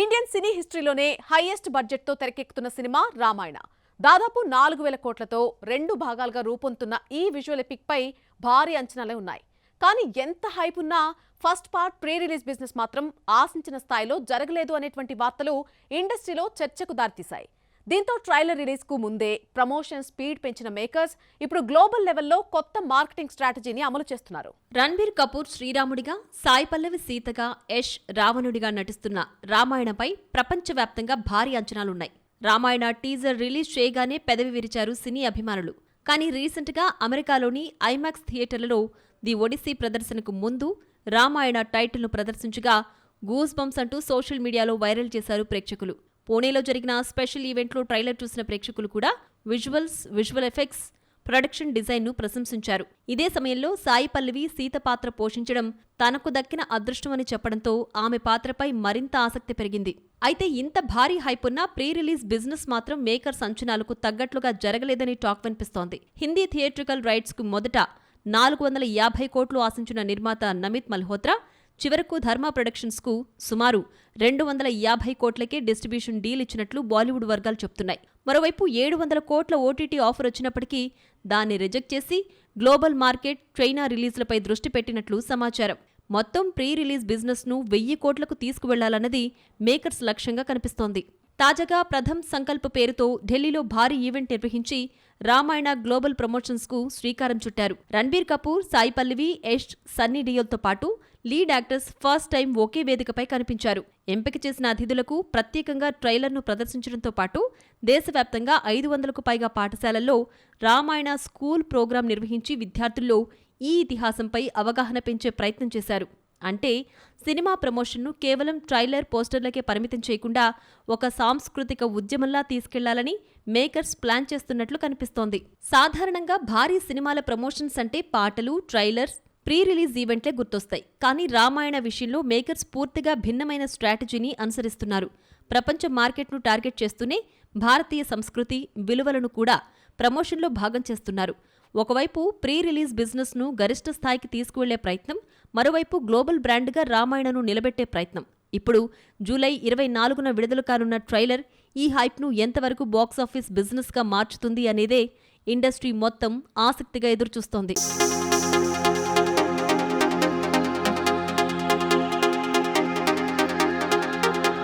Indian cine హిస్టరీలోనే highest బడ్జెట్తో తెరకెక్కుతున్న cinema Ramayana. దాదాపు 4000 కోట్లతో 2 భాగాలుగా రూపొందుతున్న ఈ విజువల్ ఎపిక్ పై భారీ అంచనాలే ఉన్నాయి. కానీ ఎంత హైప్ ఉన్నా first part pre release business మాత్రం ఆశించిన స్థాయిలో జరగలేదు అనేటువంటి వార్తలు ఇండస్ట్రీలో చర్చకు దారితీశాయి. దీంతో ట్రైలర్ రిలీజ్ కు ముందే ప్రమోషన్ స్పీడ్ పెంచిన మేకర్స్ ఇప్పుడు గ్లోబల్ లెవెల్లో కొత్త మార్కెటింగ్ స్ట్రాటజీని అమలు చేస్తున్నారు. రణబీర్ కపూర్ శ్రీరాముడిగా, సాయి పల్లవి సీతగా, యష్ రావణుడిగా నటిస్తున్న రామాయణపై ప్రపంచవ్యాప్తంగా భారీ అంచనాలున్నాయి. రామాయణ టీజర్ రిలీజ్ చేయగానే పెదవి విరిచారు సినీ అభిమానులు. కానీ రీసెంట్ గా అమెరికాలోని ఐమాక్స్ థియేటర్లలో ది ఒడిస్సీ ప్రదర్శనకు ముందు రామాయణ టైటిల్ను ప్రదర్శించగా గూస్ బంప్స్ అంటూ సోషల్ మీడియాలో వైరల్ చేశారు ప్రేక్షకులు. పూణేలో జరిగిన స్పెషల్ ఈవెంట్లో ట్రైలర్ చూసిన ప్రేక్షకులు కూడా విజువల్ ఎఫెక్ట్స్, ప్రొడక్షన్ డిజైన్ను ప్రశంసించారు. ఇదే సమయంలో సాయి పల్లవి సీత పాత్ర పోషించడం తనకు దక్కిన అదృష్టమని చెప్పడంతో ఆమె పాత్రపై మరింత ఆసక్తి పెరిగింది. అయితే ఇంత భారీ హైప్ ఉన్న ప్రీ రిలీజ్ బిజినెస్ మాత్రం మేకర్స్ అంచనాలకు తగ్గట్లుగా జరగలేదని టాక్ వినిపిస్తోంది. హిందీ థియేట్రికల్ రైట్స్ కు మొదట 450 కోట్లు ఆశించిన నిర్మాత నమిత్ మల్హోత్రా చివరకు ధర్మ ప్రొడక్షన్స్ కు సుమారు 250 కోట్లకే డిస్ట్రిబ్యూషన్ డీల్ ఇచ్చినట్లు బాలీవుడ్ వర్గాలు చెప్తున్నాయి. మరోవైపు 700 కోట్ల ఓటీటీ ఆఫర్ వచ్చినప్పటికీ దాన్ని రిజెక్ట్ చేసి గ్లోబల్ మార్కెట్, చైనా రిలీజ్లపై దృష్టి పెట్టినట్లు సమాచారం. మొత్తం ప్రీ రిలీజ్ బిజినెస్ ను 1000 కోట్లకు తీసుకువెళ్లాలన్నది మేకర్స్ లక్ష్యంగా కనిపిస్తోంది. తాజాగా ప్రథమ్ సంకల్ప్ పేరుతో ఢిల్లీలో భారీ ఈవెంట్ నిర్వహించి రామాయణ గ్లోబల్ ప్రమోషన్స్ కు శ్రీకారం చుట్టారు. రణబీర్ కపూర్, సాయి పల్లవి, యష్, సన్నీ డియోల్తో పాటు లీడ్ యాక్టర్స్ ఫస్ట్ టైం ఒకే వేదికపై కనిపించారు. ఎంపిక చేసిన అతిథులకు ప్రత్యేకంగా ట్రైలర్ను ప్రదర్శించడంతో పాటు దేశవ్యాప్తంగా 500కు పైగా పాఠశాలల్లో రామాయణ స్కూల్ ప్రోగ్రాం నిర్వహించి విద్యార్థుల్లో ఈ ఇతిహాసంపై అవగాహన పెంచే ప్రయత్నం చేశారు. అంటే సినిమా ప్రమోషన్ను కేవలం ట్రైలర్, పోస్టర్లకే పరిమితం చేయకుండా ఒక సాంస్కృతిక ఉద్యమంలా తీసుకెళ్లాలని మేకర్స్ ప్లాన్ చేస్తున్నట్లు కనిపిస్తోంది. సాధారణంగా భారీ సినిమాల ప్రమోషన్స్ అంటే పాటలు, ట్రైలర్స్, ప్రీ రిలీజ్ ఈవెంట్లే గుర్తొస్తాయి. కానీ రామాయణ విషయంలో మేకర్స్ పూర్తిగా భిన్నమైన స్ట్రాటజీని అనుసరిస్తున్నారు. ప్రపంచ మార్కెట్ను టార్గెట్ చేస్తూనే భారతీయ సంస్కృతి, విలువలను కూడా ప్రమోషన్లో భాగం చేస్తున్నారు. ఒకవైపు ప్రీ రిలీజ్ బిజినెస్ ను గరిష్ట స్థాయికి తీసుకువెళ్లే ప్రయత్నం, మరోవైపు గ్లోబల్ బ్రాండ్గా రామాయణను నిలబెట్టే ప్రయత్నం. ఇప్పుడు జూలై 24న విడుదల కానున్న ట్రైలర్ ఈ హైప్ను ఎంతవరకు బాక్సాఫీస్ బిజినెస్గా మార్చుతుంది అనేదే ఇండస్ట్రీ మొత్తం ఆసక్తిగా ఎదురుచూస్తోంది.